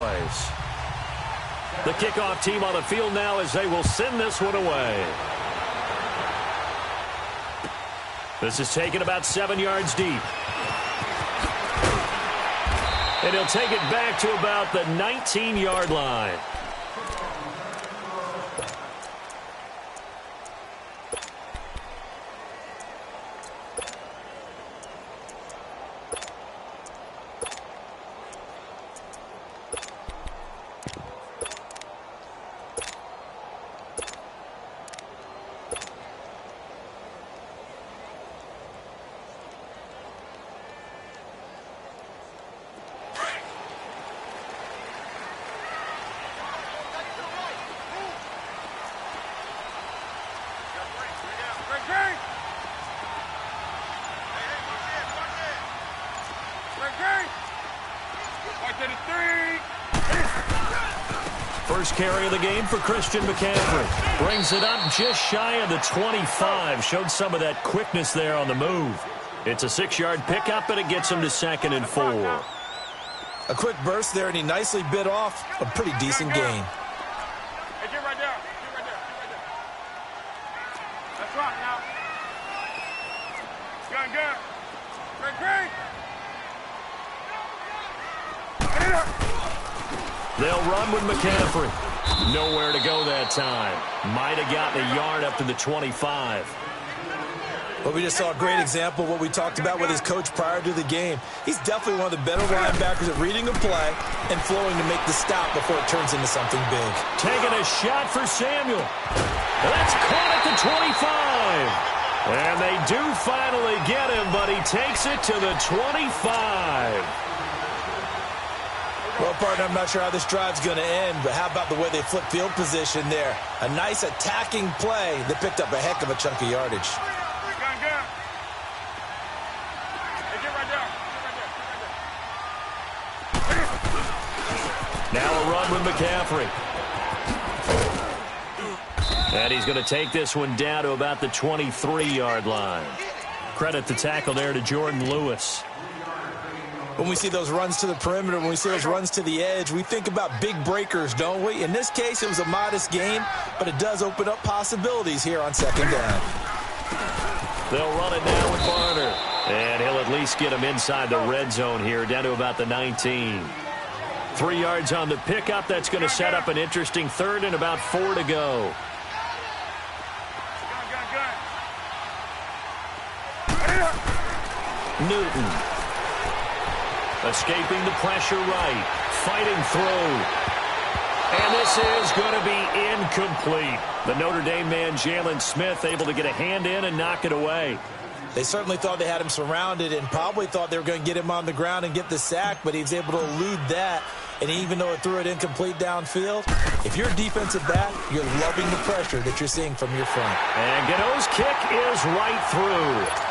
The kickoff team on the field now as they will send this one away. This is taken about 7 yards deep. And he'll take it back to about the 19-yard line. First carry of the game for Christian McCaffrey. Brings it up just shy of the 25. Showed some of that quickness there on the move. It's a 6-yard pickup, and it gets him to 2nd and 4. A quick burst there, and he nicely bit off a pretty decent gain. Hey, get right there. Get right there. Get right there. Let's rock now. Gun, gun. Great. They'll run with McCaffrey. Nowhere to go that time. Might have gotten a yard up to the 25. Well, we just saw a great example of what we talked about with his coach prior to the game. He's definitely one of the better linebackers at reading a play and flowing to make the stop before it turns into something big. Taking a shot for Samuel. That's caught at the 25. And they do finally get him, but he takes it to the 25. Well, partner, I'm not sure how this drive's going to end, but how about the way they flip field position there? A nice attacking play that picked up a heck of a chunk of yardage. Gun. Hey, get right there. Now a run with McCaffrey. And he's going to take this one down to about the 23-yard line. Credit the tackle there to Jordan Lewis. When we see those runs to the perimeter, when we see those runs to the edge, we think about big breakers, don't we? In this case, it was a modest gain, but it does open up possibilities here on 2nd down. They'll run it now with Barner. And he'll at least get him inside the red zone here, down to about the 19. 3 yards on the pickup. That's going to set up an interesting 3rd and about 4 to go. Newton. Escaping the pressure right. Fighting through. And this is going to be incomplete. The Notre Dame man, Jalen Smith, able to get a hand in and knock it away. They certainly thought they had him surrounded and probably thought they were going to get him on the ground and get the sack, but he was able to elude that. And even though it threw it incomplete downfield, if you're a defensive back, you're loving the pressure that you're seeing from your front. And Gano's kick is right through.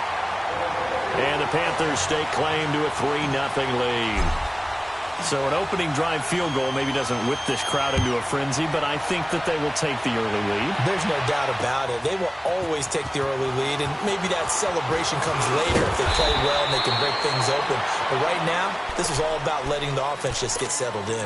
And the Panthers stake claim to a 3-0 lead. So an opening drive field goal maybe doesn't whip this crowd into a frenzy, but I think that they will take the early lead. There's no doubt about it. They will always take the early lead, and maybe that celebration comes later if they play well and they can break things open. But right now, this is all about letting the offense just get settled in.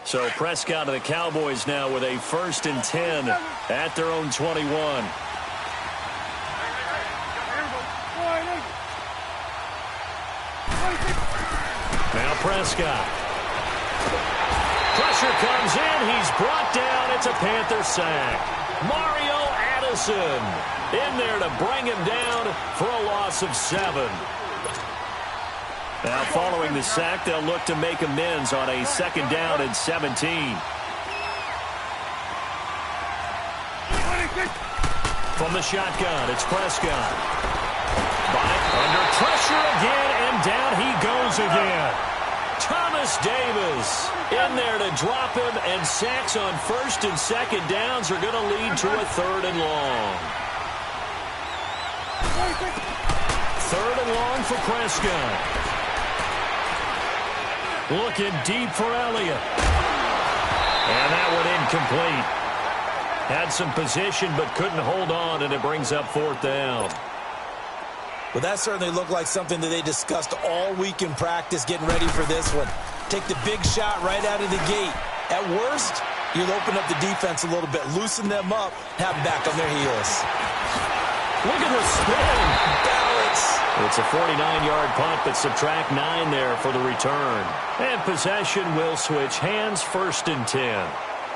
So Prescott and the Cowboys now with a 1st and 10 at their own 21. Now Prescott. Pressure comes in. He's brought down. It's a Panther sack. Mario Addison in there to bring him down for a loss of 7. Now, following the sack, they'll look to make amends on a 2nd down and 17. From the shotgun, it's Prescott. Under pressure again, and down he goes again. Thomas Davis in there to drop him, and sacks on 1st and 2nd downs are going to lead to a 3rd and long. 3rd and long for Prescott. Looking deep for Elliott. And that one incomplete. Had some position but couldn't hold on, and it brings up 4th down. Well, that certainly looked like something that they discussed all week in practice getting ready for this one. Take the big shot right out of the gate. At worst, you'll open up the defense a little bit, loosen them up, have them back on their heels. Look at the spin. Balance. It's a 49-yard punt, but subtract 9 there for the return. And possession will switch hands, 1st and 10.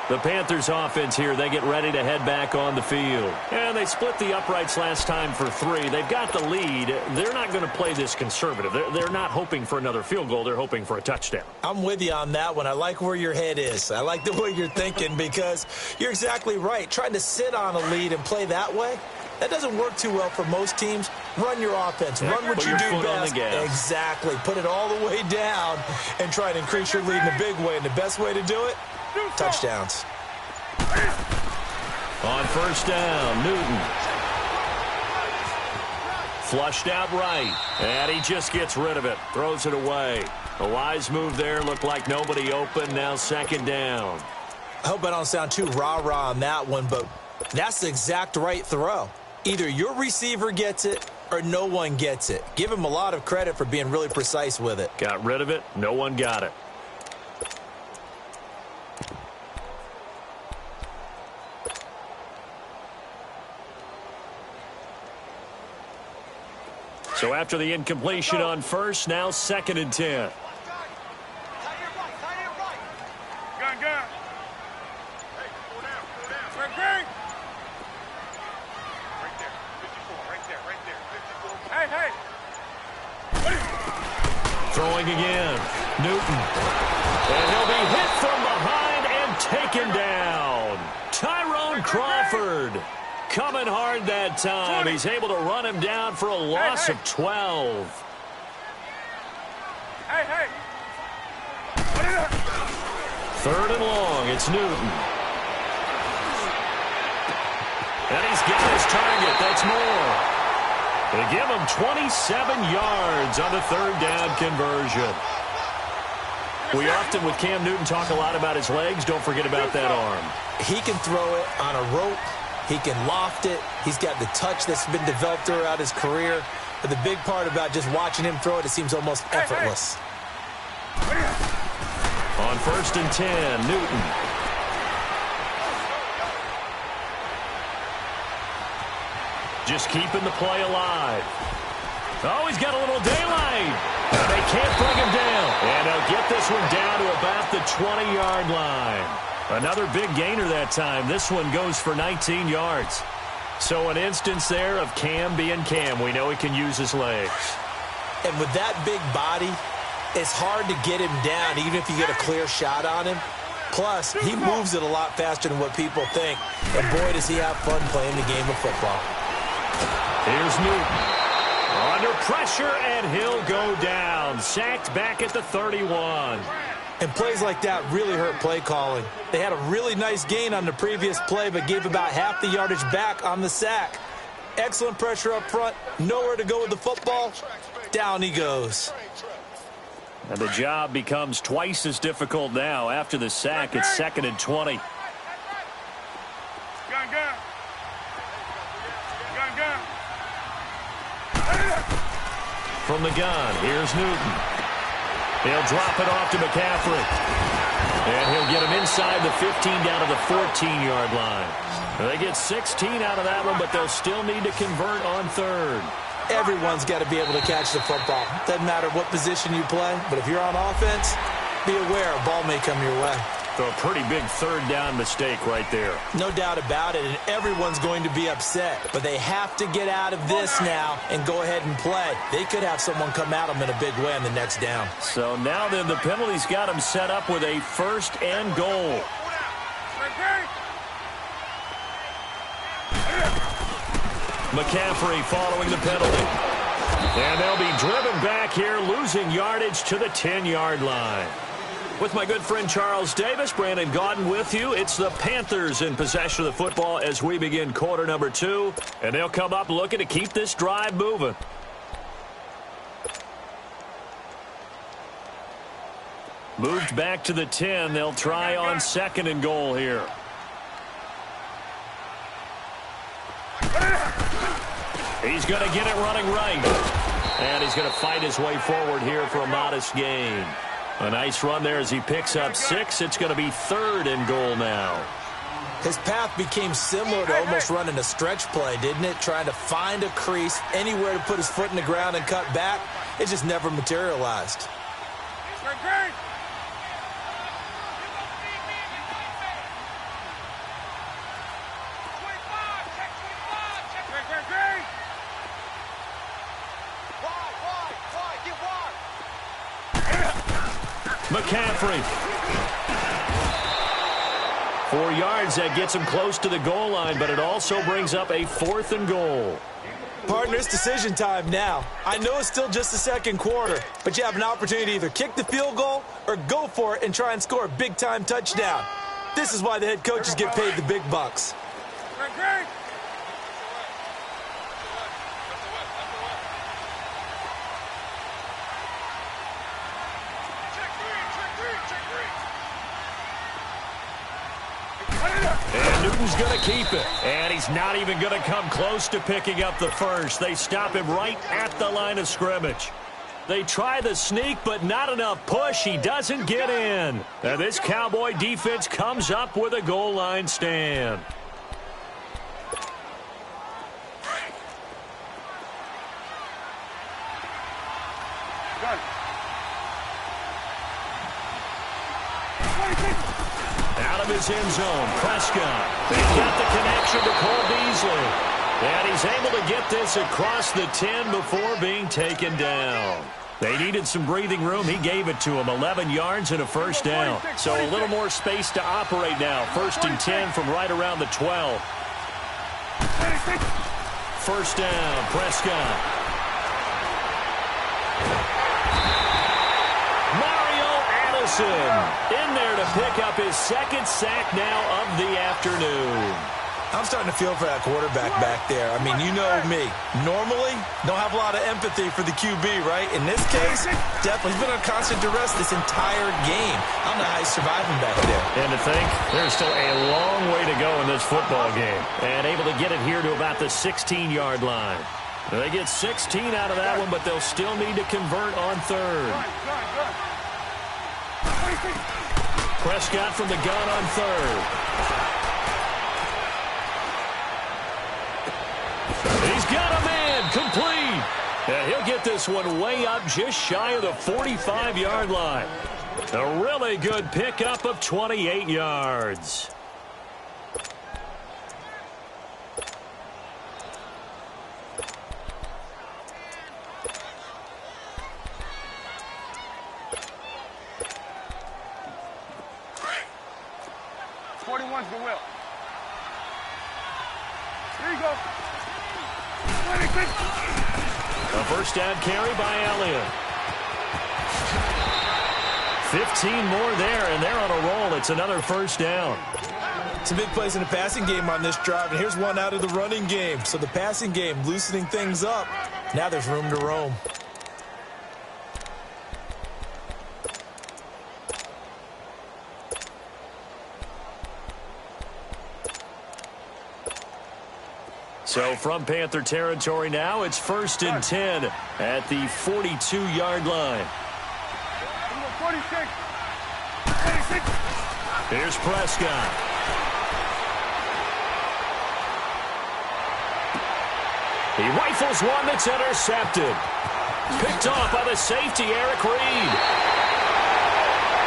The Panthers offense here, they get ready to head back on the field. And they split the uprights last time for 3. They've got the lead. They're not going to play this conservative. They're not hoping for another field goal. They're hoping for a touchdown. I'm with you on that one. I like where your head is. I like the way you're thinking because you're exactly right. Trying to sit on a lead and play that way, that doesn't work too well for most teams. Run your offense. Run what you do best. Exactly. Put it all the way down and try to increase your lead in a big way. And the best way to do it, touchdowns. On 1st down, Newton. Flushed out right. And he just gets rid of it. Throws it away. A wise move there. Looked like nobody open. Now 2nd down. I hope I don't sound too rah-rah on that one, but that's the exact right throw. Either your receiver gets it or no one gets it. Give him a lot of credit for being really precise with it. Got rid of it. No one got it. So after the incompletion on 1st, now 2nd and 10. Gun. Hey, go down. Green. Right there. 54. Right there. 54. Hey. Throwing again. Newton. And he'll be hit from behind and taken down. Tyrone Crawford. Coming hard that time. He's able to run him down for a loss of 12. Hey. 3rd and long. It's Newton. And he's got his target. That's more. They give him 27 yards on the 3rd down conversion. We often, with Cam Newton, talk a lot about his legs. Don't forget about that arm. He can throw it on a rope. He can loft it. He's got the touch that's been developed throughout his career. But the big part about just watching him throw it, it seems almost effortless. On 1st and 10, Newton. Just keeping the play alive. Oh, he's got a little daylight. And they can't bring him down. And they'll get this one down to about the 20-yard line. Another big gainer that time. This one goes for 19 yards. So an instance there of Cam being Cam. We know he can use his legs. And with that big body, it's hard to get him down even if you get a clear shot on him. Plus, he moves it a lot faster than what people think. And boy, does he have fun playing the game of football. Here's Newton. Under pressure, and he'll go down. Sacked back at the 31. And plays like that really hurt play calling. They had a really nice gain on the previous play, but gave about half the yardage back on the sack. Excellent pressure up front. Nowhere to go with the football. Down he goes. And the job becomes twice as difficult now. After the sack, it's 2nd and 20. Gun. From the gun, here's Newton. He'll drop it off to McCaffrey. And he'll get him inside the 15 down to the 14-yard line. They get 16 out of that one, but they'll still need to convert on 3rd. Everyone's got to be able to catch the football. Doesn't matter what position you play, but if you're on offense, be aware a ball may come your way. So a pretty big 3rd down mistake right there. No doubt about it, and everyone's going to be upset. But they have to get out of this now and go ahead and play. They could have someone come at them in a big way on the next down. So now then the penalty's got them set up with a 1st and goal. McCaffrey following the penalty. And they'll be driven back here, losing yardage to the 10-yard line. With my good friend Charles Davis, Brandon Gaudin with you. It's the Panthers in possession of the football as we begin quarter number 2. And they'll come up looking to keep this drive moving. Moved back to the 10. They'll try on 2nd and goal here. He's going to get it running right. And he's going to fight his way forward here for a modest gain. A nice run there as he picks up 6. It's going to be 3rd and goal now. His path became similar to almost running a stretch play, didn't it? Trying to find a crease, anywhere to put his foot in the ground and cut back. It just never materialized. McCaffrey. 4 yards, that gets him close to the goal line, but it also brings up a 4th and goal. Partner, it's decision time now. I know it's still just the second quarter, but you have an opportunity to either kick the field goal or go for it and try and score a big-time touchdown. This is why the head coaches get paid the big bucks. And Newton's going to keep it. And he's not even going to come close to picking up the first. They stop him right at the line of scrimmage. They try the sneak, but not enough push. He doesn't get in. And this Cowboy defense comes up with a goal line stand. Out of his end zone, Prescott. They've got the connection to Cole Beasley. And he's able to get this across the 10 before being taken down. They needed some breathing room. He gave it to him. 11 yards and a first down. So a little more space to operate now. 1st and 10 from right around the 12. First down, Prescott. In there to pick up his 2nd sack now of the afternoon. I'm starting to feel for that quarterback back there. I mean, you know me. Normally, don't have a lot of empathy for the QB, right? In this case, definitely. He's been under constant duress this entire game. I don't know how he's surviving back there. And to think, there's still a long way to go in this football game. And able to get it here to about the 16-yard line. They get 16 out of that one, but they'll still need to convert on 3rd. Prescott from the gun on 3rd. He's got a man complete. And he'll get this one way up just shy of the 45-yard line. A really good pickup of 28 yards. The will. Here you go. A first down carry by Elliott. 15 more there, and they're on a roll. It's another first down. Some big plays in the passing game on this drive, and here's one out of the running game. So the passing game loosening things up. Now there's room to roam. So from Panther territory now, it's 1st and 10 at the 42-yard line. 46. Here's Prescott. He rifles one that's intercepted. Picked off by the safety, Eric Reed.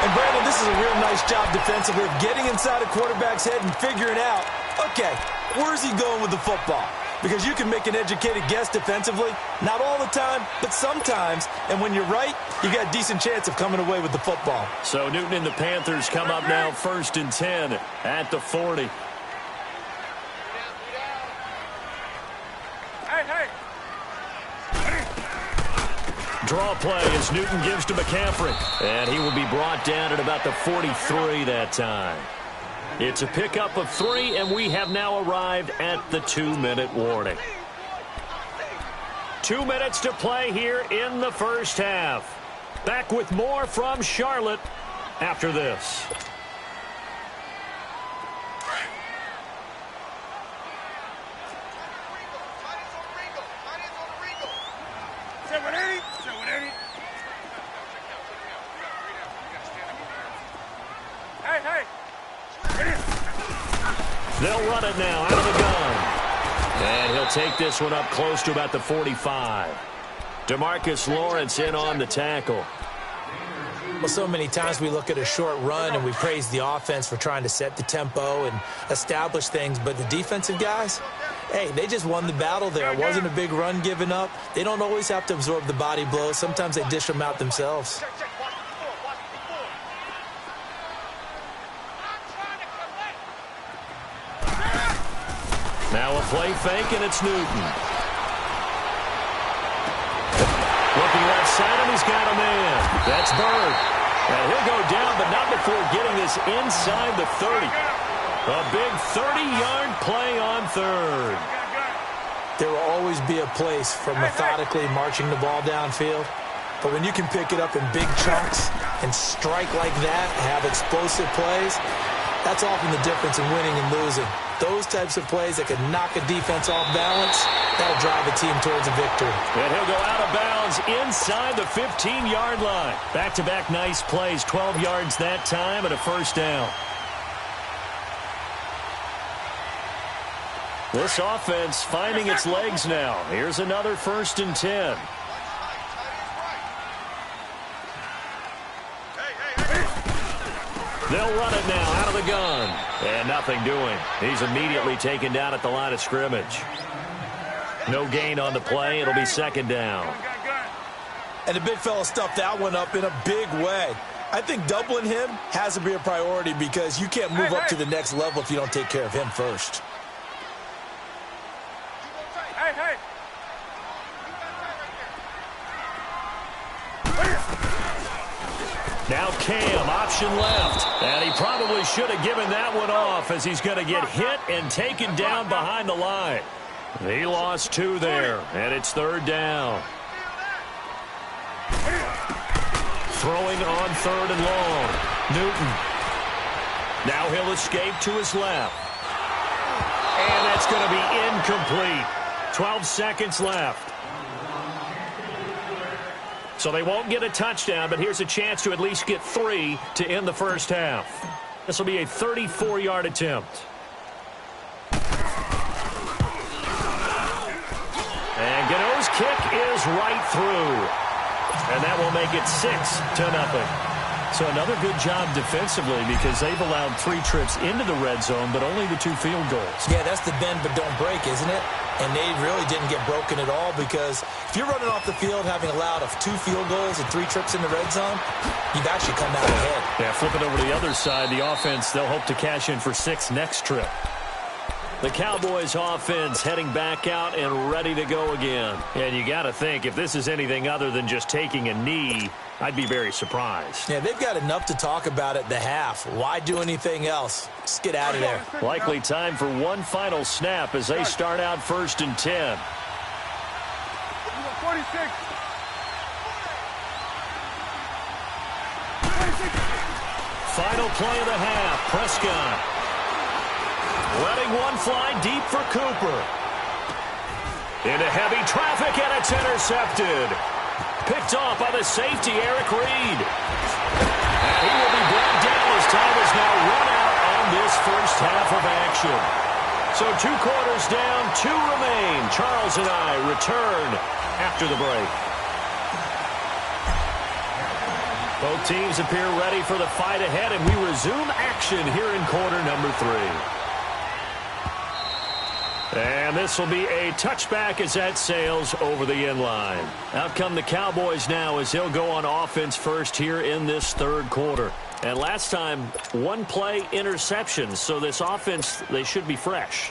And Brandon, this is a real nice job defensively of getting inside a quarterback's head and figuring out, okay, where's he going with the football? Because you can make an educated guess defensively, not all the time, but sometimes. And when you're right, you got a decent chance of coming away with the football. So Newton and the Panthers come up now 1st and 10 at the 40. Hey. Draw play as Newton gives to McCaffrey. And he will be brought down at about the 43 that time. It's a pickup of 3, and we have now arrived at the 2-minute warning. 2 minutes to play here in the first half. Back with more from Charlotte after this. They'll run it now out of the gun. And he'll take this one up close to about the 45. DeMarcus Lawrence in on the tackle. Well, so many times we look at a short run and we praise the offense for trying to set the tempo and establish things, but the defensive guys, hey, they just won the battle there. It wasn't a big run given up. They don't always have to absorb the body blows. Sometimes they dish them out themselves. Now a play fake, and it's Newton. Looking left side, and he's got a man. That's Bird. And he'll go down, but not before getting this inside the 30. A big 30-yard play on third. There will always be a place for methodically marching the ball downfield. But when you can pick it up in big chunks and strike like that, have explosive plays, that's often the difference in winning and losing. Those types of plays that can knock a defense off balance, that'll drive a team towards a victory. And he'll go out of bounds inside the 15-yard line. Back-to-back nice plays, 12 yards that time and a first down. This offense finding its legs now. Here's another 1st and 10. They'll run it now out of the gun. And nothing doing. He's immediately taken down at the line of scrimmage. No gain on the play. It'll be 2nd down. And the big fella stuffed that one up in a big way. I think doubling him has to be a priority because you can't move up to the next level if you don't take care of him first. Now Cam, option left. And he probably should have given that one off as he's going to get hit and taken down behind the line. He lost 2 there, and it's 3rd down. Throwing on 3rd and long. Newton. Now he'll escape to his left. And that's going to be incomplete. 12 seconds left. So they won't get a touchdown, but here's a chance to at least get 3 to end the first half. This will be a 34-yard attempt. And Gano's kick is right through. And that will make it 6-0. So another good job defensively because they've allowed 3 trips into the red zone, but only the 2 field goals. Yeah, that's the bend but don't break, isn't it? And they really didn't get broken at all because if you're running off the field having allowed 2 field goals and 3 trips in the red zone, you've actually come out ahead. Yeah, flip it over to the other side. The offense, they'll hope to cash in for 6 next trip. The Cowboys offense heading back out and ready to go again. And you got to think, if this is anything other than just taking a knee, I'd be very surprised. Yeah, they've got enough to talk about at the half. Why do anything else? Just get out of there. Likely time for one final snap as they start out 1st and 10. 46. Final play of the half. Prescott letting one fly deep for Cooper. Into heavy traffic, and it's intercepted. Picked off by the safety, Eric Reed. And he will be brought down as time is now run out on this first half of action. So 2 quarters down, 2 remain. Charles and I return after the break. Both teams appear ready for the fight ahead, and we resume action here in quarter number 3. And this will be a touchback as that sails over the end line. Out come the Cowboys now as they'll go on offense first here in this 3rd quarter. And last time, 1 play interception, so this offense, they should be fresh.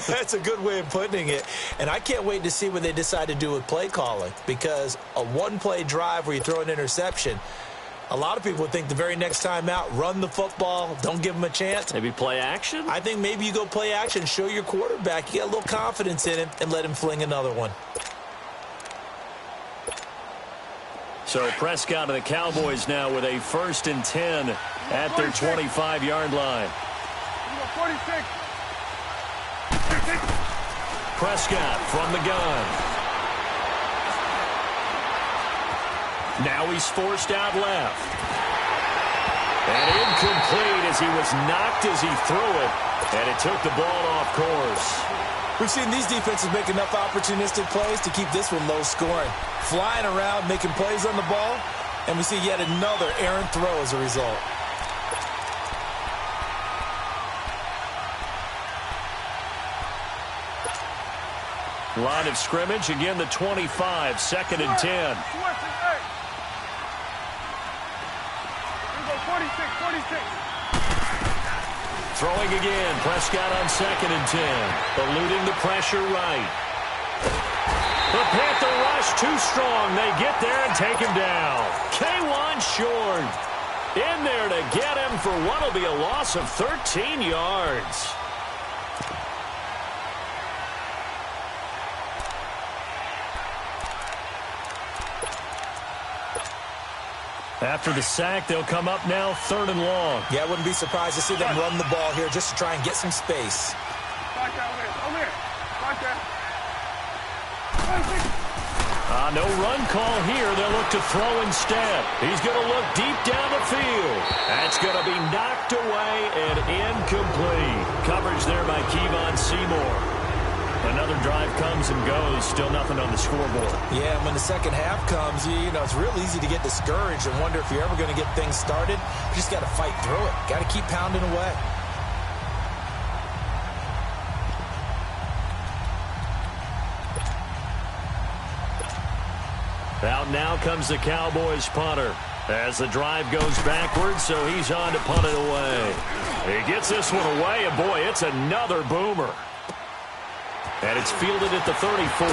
That's a good way of putting it. And I can't wait to see what they decide to do with play calling because a 1-play drive where you throw an interception, a lot of people think the very next time out, run the football, don't give them a chance. Maybe play action? I think maybe you go play action, show your quarterback, you got a little confidence in him, and let him fling another one. So Prescott and the Cowboys now with a 1st and 10 at their 25-yard line. 46. Prescott from the gun. Now he's forced out left. And incomplete as he was knocked as he threw it, and it took the ball off course. We've seen these defenses make enough opportunistic plays to keep this one low scoring. Flying around, making plays on the ball, and we see yet another errant throw as a result. Line of scrimmage, again the 25, 2nd and 10. 46. Throwing again, Prescott on 2nd and 10. Eluding the pressure right. The Panther rush too strong. They get there and take him down. K1 short. In there to get him for what will be a loss of 13 yards. After the sack, they'll come up now 3rd and long. Yeah, I wouldn't be surprised to see them run the ball here just to try and get some space. No run call here. They'll look to throw instead. He's going to look deep down the field. That's going to be knocked away and incomplete. Coverage there by Kevon Seymour. Another drive comes and goes. Still nothing on the scoreboard. Yeah, and when the second half comes, you know, it's real easy to get discouraged and wonder if you're ever going to get things started. You just got to fight through it. Got to keep pounding away. Out now comes the Cowboys punter as the drive goes backwards, so he's on to punt it away. He gets this one away, and boy, it's another boomer. And it's fielded at the 34. A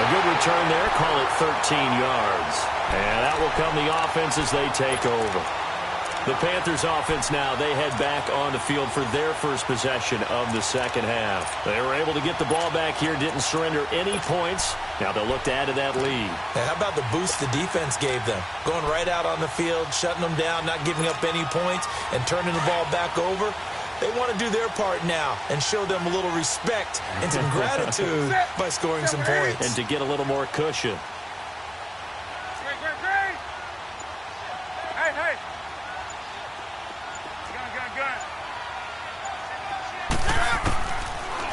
good return there, call it 13 yards. And that will come the offense as they take over. The Panthers offense now, they head back on the field for their first possession of the second half. They were able to get the ball back here, didn't surrender any points. Now they'll look to add to that lead. How about the boost the defense gave them? Going right out on the field, shutting them down, not giving up any points, and turning the ball back over. They want to do their part now and show them a little respect and some gratitude by scoring some points. And to get a little more cushion. Hey.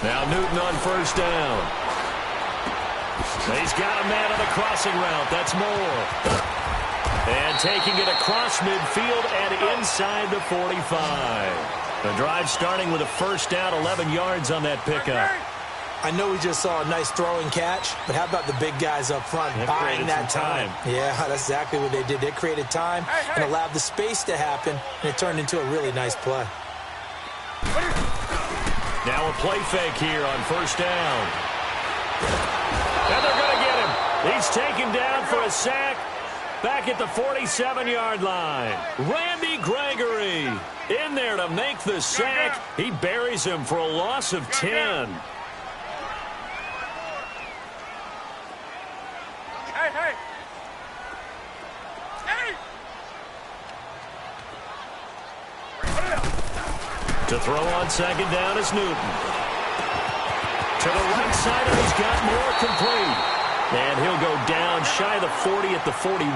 Now Newton on first down. He's got a man on the crossing route. That's Moore. And taking it across midfield and inside the 45. The drive starting with a first down, 11 yards on that pickup. I know we just saw a nice throw and catch, but how about the big guys up front buying that time? Yeah, that's exactly what they did. They created time and allowed the space to happen, and it turned into a really nice play. Now a play fake here on first down. And they're going to get him. He's taken down for a sack back at the 47-yard line. Randy Gregory in there to make the sack. He buries him for a loss of 10. Hey. To throw on second down is Newton. To the right side, and he's got more complete. And he'll go down shy of the 40 at the 41.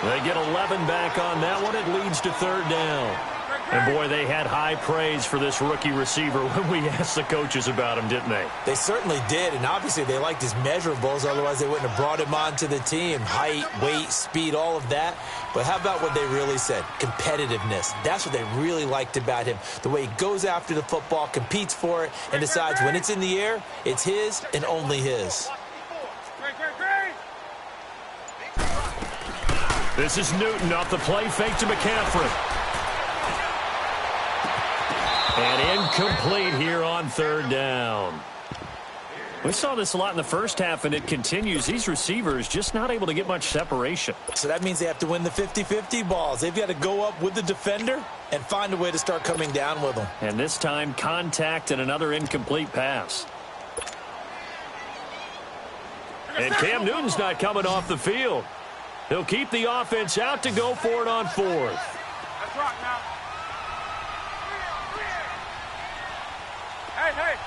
They get 11 back on that one. It leads to third down. And, boy, they had high praise for this rookie receiver when we asked the coaches about him, didn't they? They certainly did, and obviously they liked his measurables. Otherwise, they wouldn't have brought him onto the team. Height, weight, speed, all of that. But how about what they really said? Competitiveness. That's what they really liked about him. The way he goes after the football, competes for it, and decides when it's in the air, it's his and only his. This is Newton off the play fake to McCaffrey. And incomplete here on third down. We saw this a lot in the first half, and it continues. These receivers just not able to get much separation. So that means they have to win the 50-50 balls. They've got to go up with the defender and find a way to start coming down with them. And this time, contact and another incomplete pass. And Cam Newton's not coming off the field. He'll keep the offense out to go for it on fourth. That's right now. Hey.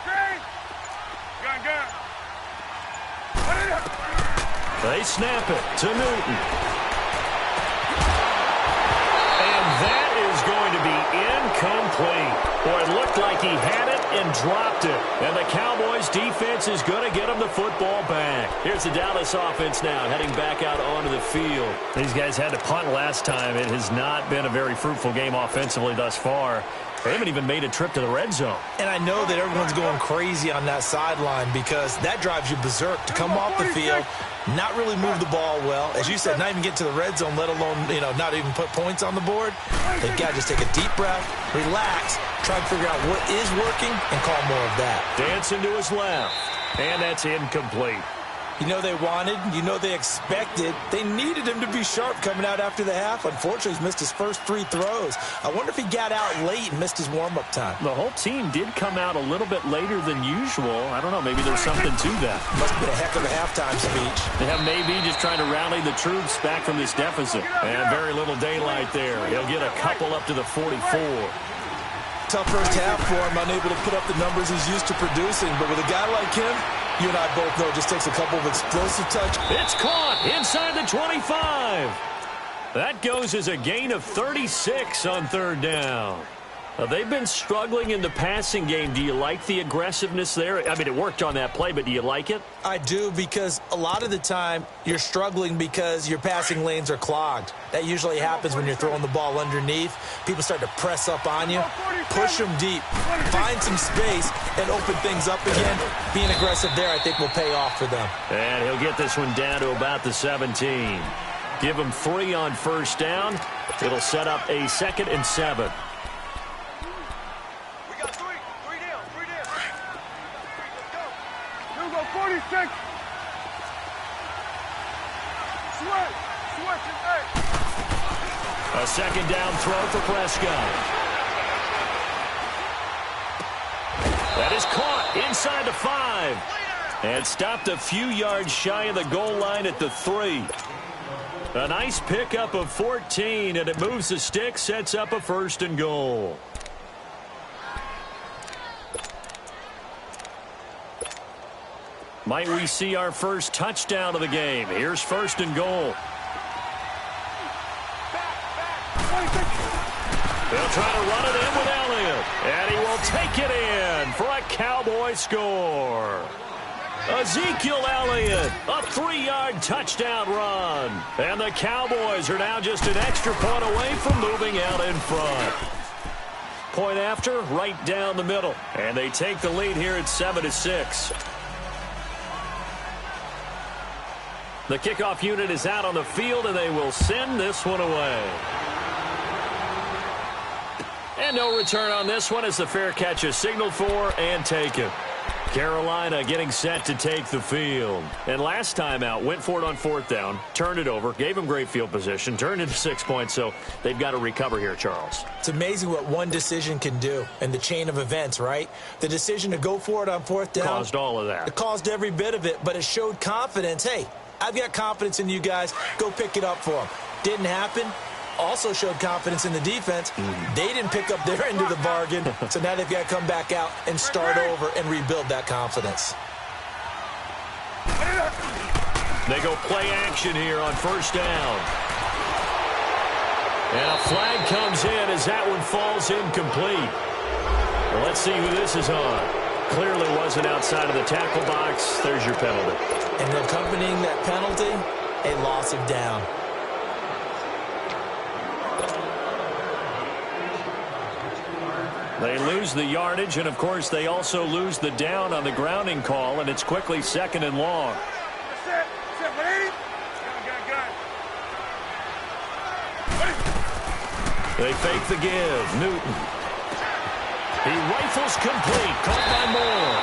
Great. They snap it to Newton. And that is going to be incomplete. Boy, it looked like he had it and dropped it. And the Cowboys defense is going to get him the football back. Here's the Dallas offense now heading back out onto the field. These guys had to punt last time. It has not been a very fruitful game offensively thus far. They haven't even made a trip to the red zone. And I know that everyone's going crazy on that sideline because that drives you berserk to come off the field, not really move the ball well. As you said, not even get to the red zone, let alone, not even put points on the board. They've got to just take a deep breath, relax, try to figure out what is working, and call more of that. Dancing to his left. And that's incomplete. You know they wanted, they expected, they needed him to be sharp coming out after the half. Unfortunately, he's missed his first 3 throws. I wonder if he got out late and missed his warm-up time. The whole team did come out a little bit later than usual. I don't know, maybe there's something to that. Must have been a heck of a halftime speech. Yeah, maybe just trying to rally the troops back from this deficit. And very little daylight there. He'll get a couple up to the 44. Tough first half for him, unable to put up the numbers he's used to producing. But with a guy like him, you and I both know it just takes a couple of explosive touches. It's caught inside the 25. That goes as a gain of 36 on third down. They've been struggling in the passing game. Do you like the aggressiveness there? I mean, it worked on that play, but do you like it? I do, because a lot of the time you're struggling because your passing lanes are clogged. That usually happens when you're throwing the ball underneath. People start to press up on you, push them deep, find some space, and open things up again. Being aggressive there, I think, will pay off for them. And he'll get this one down to about the 17. Give him 3 on first down. It'll set up a 2nd and 7. A 2nd down throw for Prescott. That is caught inside the 5. And stopped a few yards shy of the goal line at the 3. A nice pickup of 14, and it moves the stick, sets up a 1st and goal. Might we see our first touchdown of the game? Here's 1st and goal. They'll try to run it in with Elliott. And he will take it in for a Cowboy score. Ezekiel Elliott, a 3-yard touchdown run. And the Cowboys are now just an extra point away from moving out in front. Point after, right down the middle. And they take the lead here at 7-6. The kickoff unit is out on the field, and they will send this one away. And no return on this one as the fair catch is signaled for and taken. Carolina getting set to take the field. And last time out, went for it on 4th down, turned it over, gave them great field position, turned into 6 points, so they've got to recover here, Charles. It's amazing what one decision can do in the chain of events, right? The decision to go for it on 4th down caused all of that. It caused every bit of it, but it showed confidence. Hey, I've got confidence in you guys. Go pick it up for them. Didn't happen. Also showed confidence in the defense. They didn't pick up their end of the bargain, so now they've got to come back out and start over and rebuild that confidence. They go play action here on 1st down. And a flag comes in as that one falls incomplete. Well, let's see who this is on. Clearly wasn't outside of the tackle box. There's your penalty. And accompanying that penalty, a loss of down. They lose the yardage, and, of course, they also lose the down on the grounding call, and it's quickly 2nd and long. They fake the give. Newton. He rifles complete. Caught by Moore.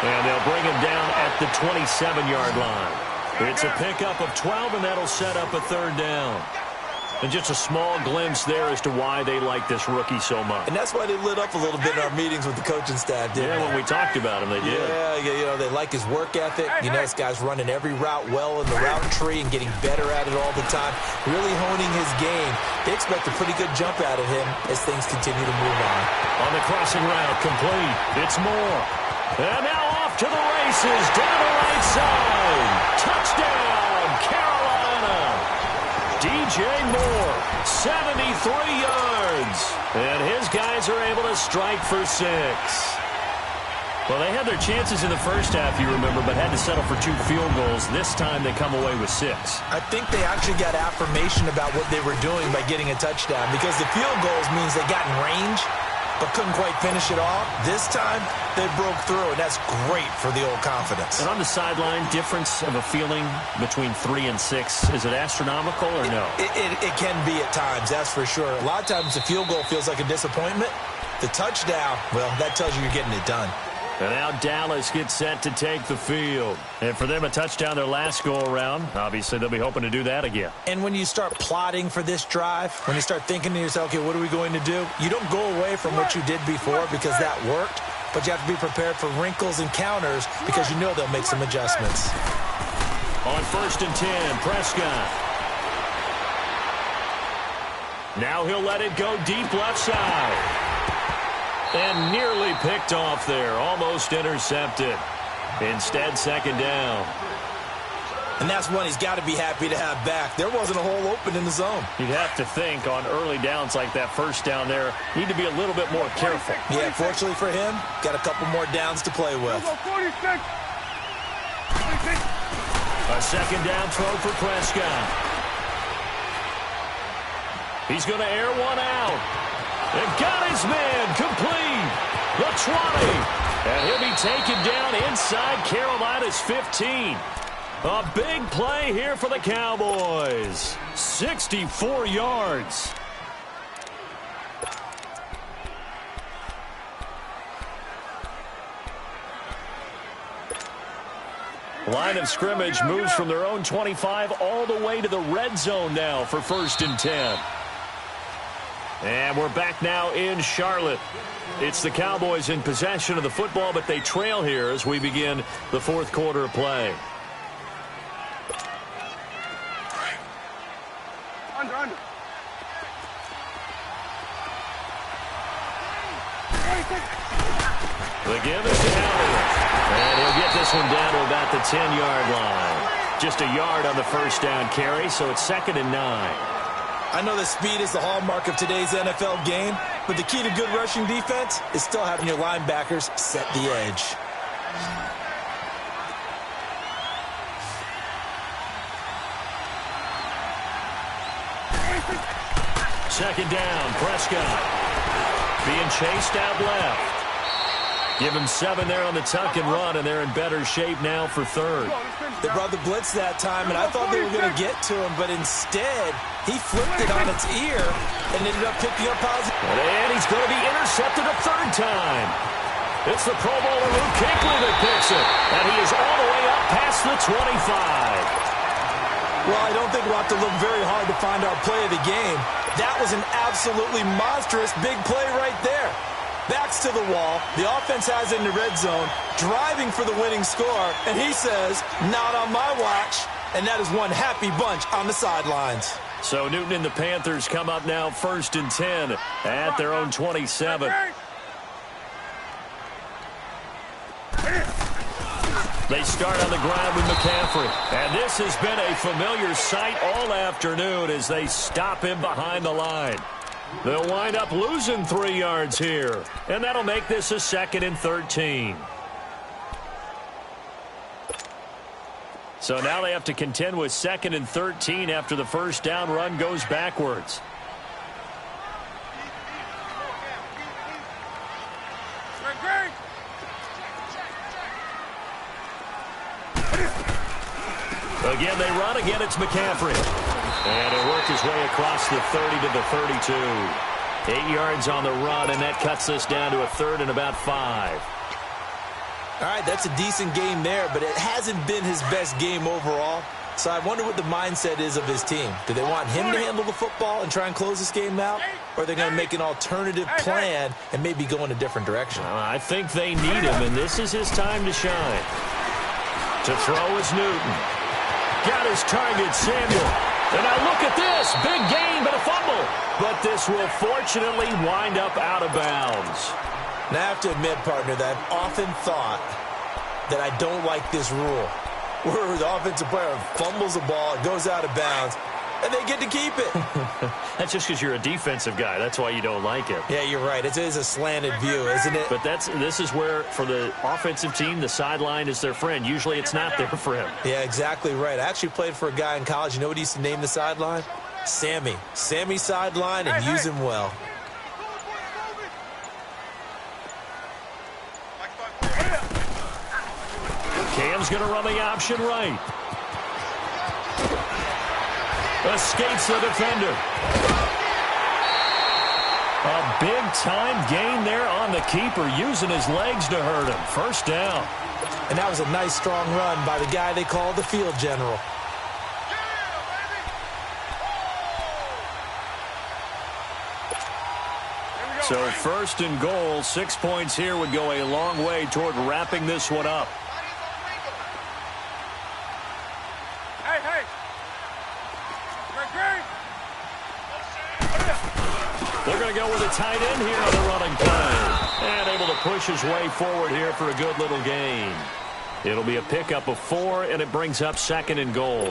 And they'll bring him down at the 27-yard line. It's a pickup of 12, and that'll set up a 3rd down. And just a small glimpse there as to why they like this rookie so much. And that's why they lit up a little bit in our meetings with the coaching staff, didn't they? When we talked about him, they did. Yeah, they like his work ethic. This guy's running every route well in the route tree and getting better at it all the time, really honing his game. They expect a pretty good jump out of him as things continue to move on. On the crossing route, complete. It's Moore. And now off to the races, down the right side. Touchdown, DJ Moore, 73 yards. And his guys are able to strike for 6. Well, they had their chances in the first half, you remember, but had to settle for 2 field goals. This time they come away with 6. I think they actually got affirmation about what they were doing by getting a touchdown, because the field goals means they got in range but couldn't quite finish it off. This time they broke through, and that's great for the old confidence. And on the sideline, difference of a feeling between 3 and 6, is it astronomical or no? It can be at times, that's for sure. A lot of times the field goal feels like a disappointment. The touchdown, well, that tells you you're getting it done. And now Dallas gets set to take the field. And for them, a touchdown their last go-around. Obviously, they'll be hoping to do that again. And when you start plotting for this drive, when you start thinking to yourself, okay, what are we going to do? You don't go away from what you did before because that worked, but you have to be prepared for wrinkles and counters because you know they'll make some adjustments. On 1st and 10, Prescott. Now he'll let it go deep left side. And nearly picked off there. Almost intercepted. Instead, 2nd down. And that's one he's got to be happy to have back. There wasn't a hole open in the zone. You'd have to think on early downs like that first down there, need to be a little bit more careful. Yeah, fortunately for him, got a couple more downs to play with. 46. A 2nd down throw for Prescott. He's going to air one out. And got his man complete. The 20. And he'll be taken down inside Carolina's 15. A big play here for the Cowboys. 64 yards. Line of scrimmage moves from their own 25 all the way to the red zone now for 1st and 10. And we're back now in Charlotte. It's the Cowboys in possession of the football, but they trail here as we begin the 4th quarter of play. Under. The give is to Elliott. And he'll get this one down to about the 10-yard line. Just a yard on the first down carry, so it's 2nd and 9. I know that speed is the hallmark of today's NFL game, but the key to good rushing defense is still having your linebackers set the edge. Second down, Prescott. Being chased out left. Give him 7 there on the tuck and run, and they're in better shape now for 3rd. They brought the blitz that time, and I thought they were going to get to him, but instead, he flipped it on its ear and ended up picking up positive. And he's going to be intercepted a 3rd time. It's the Pro Bowler Luke Kuechly that picks it, and he is all the way up past the 25. Well, I don't think we'll have to look very hard to find our play of the game. That was an absolutely monstrous big play right there. Backs to the wall. The offense has it in the red zone, driving for the winning score, and he says, not on my watch. And that is one happy bunch on the sidelines. So Newton and the Panthers come up now 1st and 10 at their own 27. They start on the ground with McCaffrey. And this has been a familiar sight all afternoon as they stop him behind the line. They'll wind up losing 3 yards here. And that'll make this a 2nd and 13. So now they have to contend with 2nd and 13 after the first down run goes backwards. Again, they run. Again, it's McCaffrey. And it worked his way across the 30 to the 32. 8 yards on the run, and that cuts us down to a 3rd and about 5. All right, that's a decent game there, but it hasn't been his best game overall. So I wonder what the mindset is of his team. Do they want him to handle the football and try and close this game out? Or are they going to make an alternative plan and maybe go in a different direction? I think they need him, and this is his time to shine. To throw is Newton. Got his target, Samuel. And now look at this. Big gain, but a fumble. But this will fortunately wind up out of bounds. Now, I have to admit, partner, that I've often thought that I don't like this rule, where the offensive player fumbles the ball, it goes out of bounds, and they get to keep it. That's just because you're a defensive guy. That's why you don't like it. Yeah, you're right. It is a slanted view, isn't it? But this is where, for the offensive team, the sideline is their friend. Usually it's not their friend. Yeah, exactly right. I actually played for a guy in college. You know what he used to name the sideline? Sammy. Sammy sideline, and use him well. Cam's going to run the option right. Escapes the defender. A big-time gain there on the keeper, using his legs to hurt him. First down. And that was a nice, strong run by the guy they call the field general. So first and goal, 6 points here would go a long way toward wrapping this one up. Hey. They're going to go with a tight end here on the running play. And able to push his way forward here for a good little gain. It'll be a pickup of 4, and it brings up second and goal.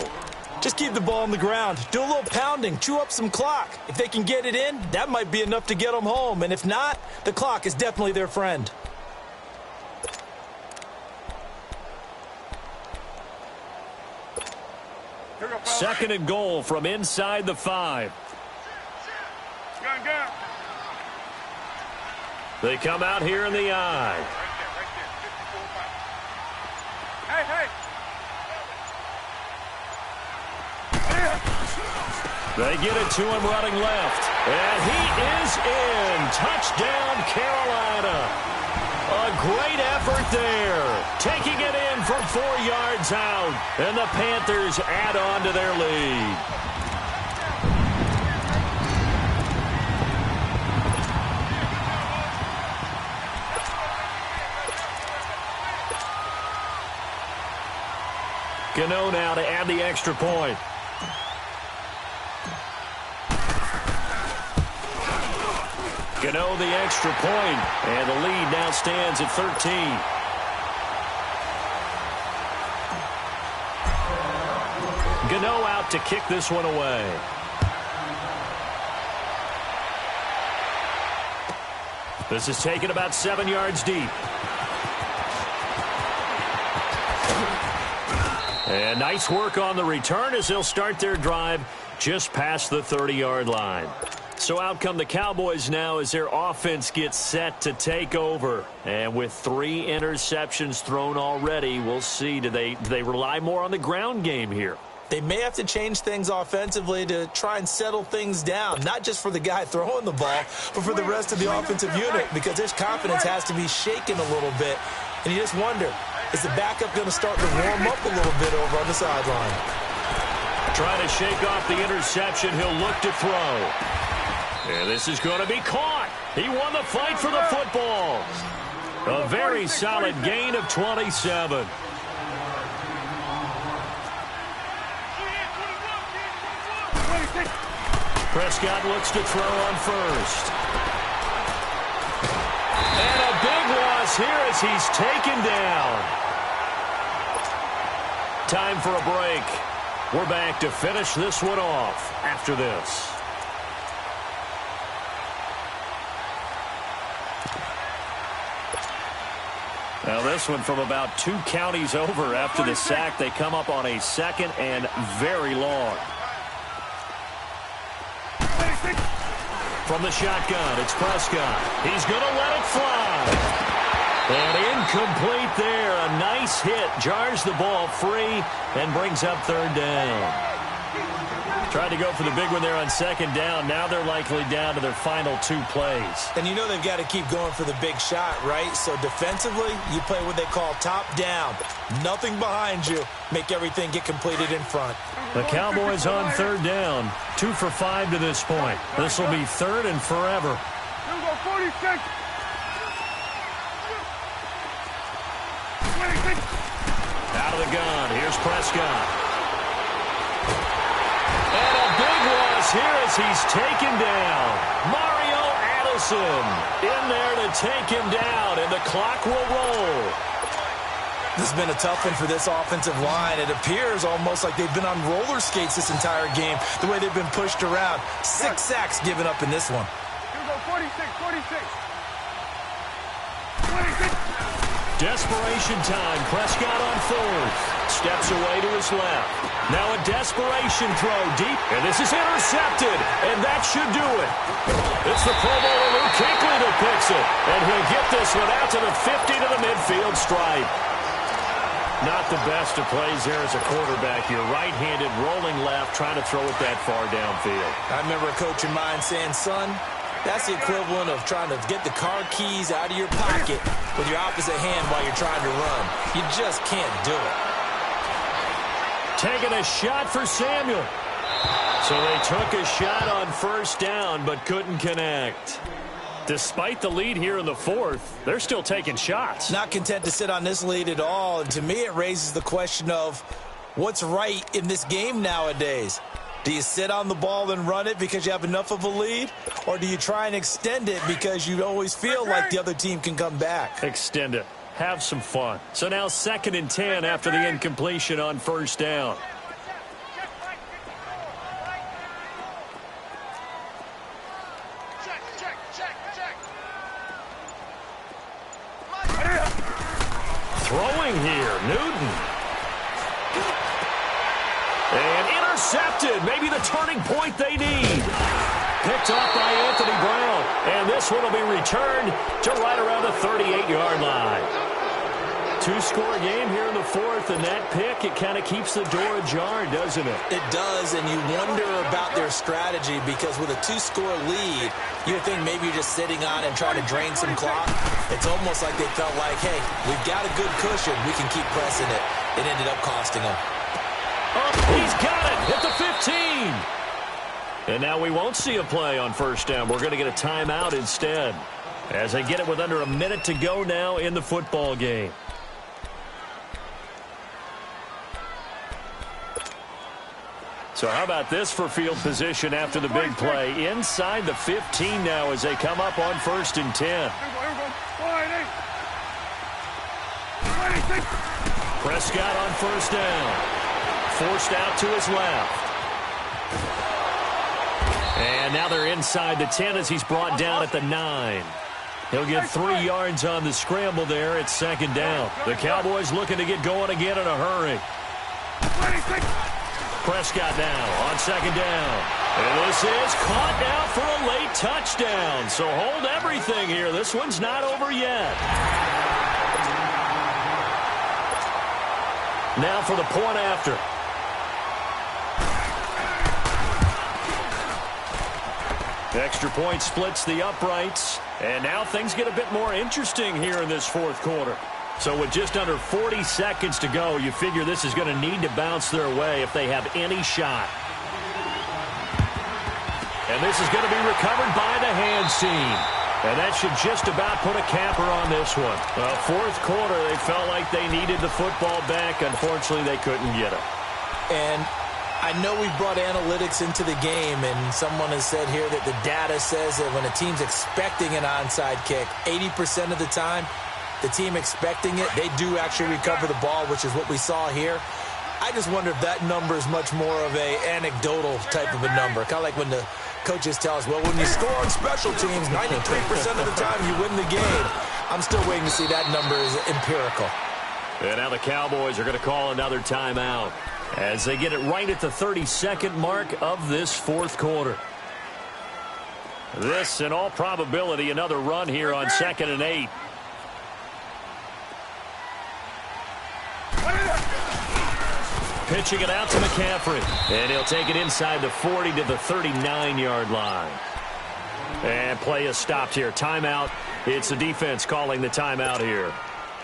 Just keep the ball on the ground. Do a little pounding. Chew up some clock. If they can get it in, that might be enough to get them home. And if not, the clock is definitely their friend. Second and goal from inside the 5. Gun. They come out here in the eye. Hey. They get it to him running left. And he is in. Touchdown, Carolina. A great effort there. Taking it in from 4 yards out. And the Panthers add on to their lead. Gano now to add the extra point. Gano the extra point, and the lead now stands at 13. Gano out to kick this one away. This is taken about 7 yards deep. And nice work on the return as they'll start their drive just past the 30-yard line. So out come the Cowboys now as their offense gets set to take over. And with 3 interceptions thrown already, we'll see. Do they rely more on the ground game here? They may have to change things offensively to try and settle things down, not just for the guy throwing the ball, but for the rest of the offensive unit, because his confidence has to be shaken a little bit. And you just wonder, is the backup going to start to warm up a little bit over on the sideline? Trying to shake off the interception. He'll look to throw. And this is going to be caught. He won the fight for the football. A very solid gain of 27. Prescott looks to throw on first. And a big loss here as he's taken down. Time for a break. We're back to finish this one off after this. Now this one from about 2 counties over after the sack. They come up on a second and very long. From the shotgun, it's Prescott. He's going to let it fly. And incomplete there. A nice hit. Jars the ball free and brings up third down. Tried to go for the big one there on second down. Now they're likely down to their final 2 plays. And you know they've got to keep going for the big shot, right? So defensively, you play what they call top down. Nothing behind you. Make everything get completed in front. The Cowboys on third down. 2 for 5 to this point. This will be third and forever. Here we go, 46. Out of the gun. Here's Prescott. And a big loss here as he's taken down. Mario Addison in there to take him down, and the clock will roll. This has been a tough one for this offensive line. It appears almost like they've been on roller skates this entire game, the way they've been pushed around. 6 sacks given up in this one. Here we go, 46, 46. 46. Desperation time. Prescott on fourth. Steps away to his left. Now a desperation throw deep, and this is intercepted, and that should do it. It's the Pro Bowler Luke Kuechly that picks it, and he'll get this one out to the 50 to the midfield stripe. Not the best of plays there as a quarterback. You're right-handed, rolling left, trying to throw it that far downfield. I remember a coach of mine saying, son, that's the equivalent of trying to get the car keys out of your pocket with your opposite hand while you're trying to run. You just can't do it. Taking a shot for Samuel. So they took a shot on first down but couldn't connect. Despite the lead here in the fourth, they're still taking shots. Not content to sit on this lead at all. And to me, it raises the question of what's right in this game nowadays. Do you sit on the ball and run it because you have enough of a lead? Or do you try and extend it because you always feel like the other team can come back? Extend it. Have some fun. So now 2nd and 10 after the incompletion on first down. Throwing here, Newton. And intercepted. Maybe the turning point they need. Picked off by Anthony Brown. And this one will be returned to right around the 38-yard line. 2-score game here in the fourth, and that pick, it kind of keeps the door ajar, doesn't it? It does, and you wonder about their strategy because with a 2-score lead, you think maybe you're just sitting on and trying to drain some clock. It's almost like they felt like, hey, we've got a good cushion. We can keep pressing it. It ended up costing them. Oh, he's got it at the 15. And now we won't see a play on first down. We're going to get a timeout instead as they get it with under a minute to go now in the football game. So how about this for field position after the big play? Inside the 15 now as they come up on 1st and 10. Here we go. 26. Prescott on first down. Forced out to his left. And now they're inside the 10 as he's brought down at the 9. He'll get 3 yards on the scramble there at 2nd down. The Cowboys looking to get going again in a hurry. 26. Prescott now on 2nd down. And this is caught now for a late touchdown. So hold everything here. This one's not over yet. Now for the point after. Extra point splits the uprights. And now things get a bit more interesting here in this fourth quarter. So with just under 40 seconds to go, you figure this is going to need to bounce their way if they have any shot. And this is going to be recovered by the hands team. And that should just about put a capper on this one. Well, fourth quarter, they felt like they needed the football back. Unfortunately, they couldn't get it. And I know we've brought analytics into the game, and someone has said here that the data says that when a team's expecting an onside kick, 80% of the time, the team expecting it, they do actually recover the ball, which is what we saw here. I just wonder if that number is much more of a anecdotal type of a number. Kind of like when the coaches tell us, well, when you score on special teams, 93% of the time you win the game. I'm still waiting to see that number is empirical. And now the Cowboys are going to call another timeout as they get it right at the 32nd mark of this fourth quarter. This, in all probability, another run here on 2nd and 8. Pitching it out to McCaffrey. And he'll take it inside the 40 to the 39-yard line. And play is stopped here. Timeout. It's the defense calling the timeout here.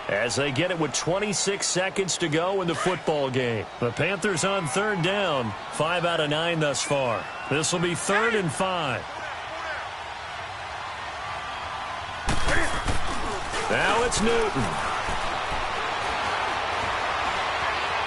As they get it with 26 seconds to go in the football game. The Panthers on 3rd down. 5 out of 9 thus far. This will be 3rd and 5. Now it's Newton.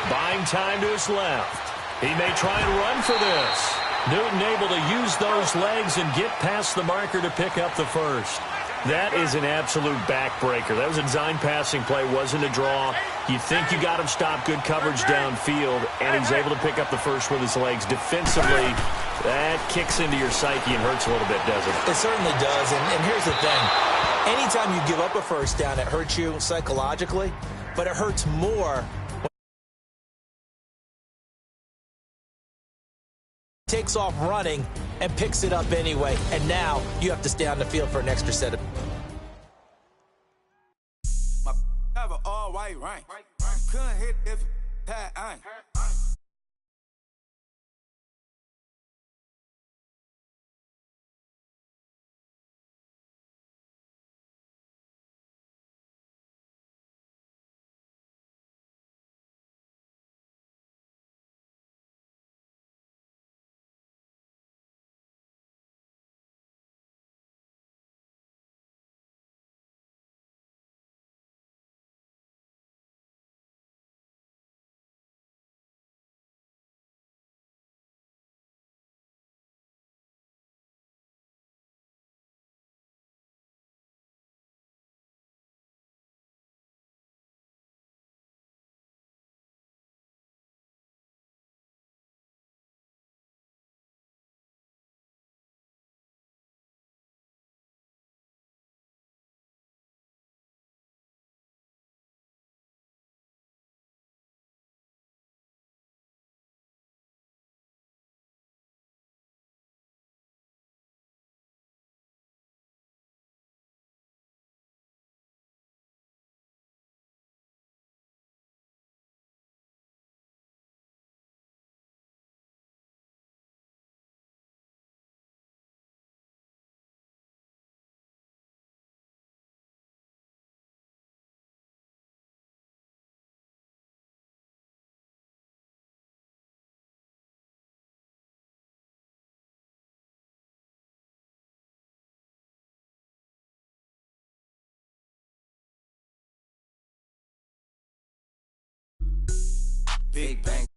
Buying time to his left. He may try and run for this. Newton able to use those legs and get past the marker to pick up the first. That is an absolute backbreaker. That was a design passing play, wasn't a draw. You think you got him stopped, good coverage downfield, and he's able to pick up the first with his legs. Defensively, that kicks into your psyche and hurts a little bit, doesn't it? It certainly does, and here's the thing. Anytime you give up a first down, it hurts you psychologically, but it hurts more when he takes off running and picks it up anyway, and now you have to stay on the field for an extra set of... Have an all-white rank. Couldn't hit if had ain't. Big bang